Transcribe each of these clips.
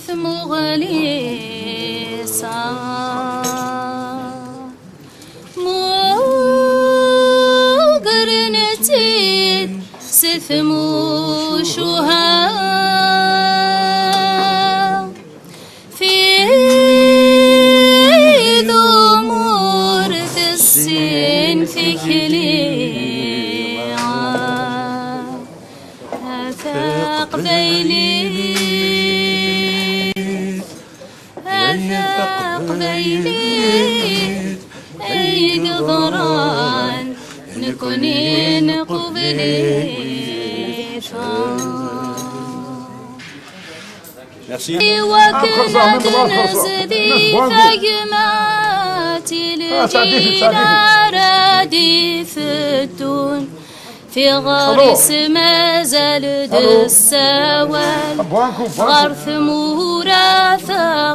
غرث مغليسا مقرنتي سثمو شوها في ذمور السن في خليعة أثاق ذيلي أي قدران نكونين قبليتها وكنا نزدي ثقماتي لدينا رديف الدون في غرس مازال السوال غرث موراث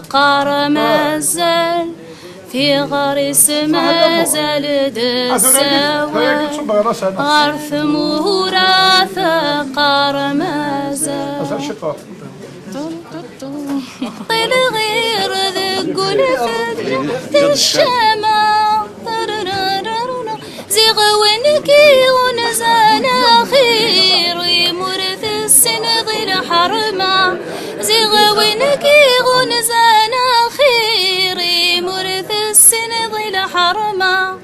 قار مازال في غرس مازال السوال غرث موراث قار مازال طيل غير ذق لفت الشمع زيغ ونكي ونزان خير يمرث السن ظل حرمة زيغ ونكي ونزان خير يمرث السن ظل حرمة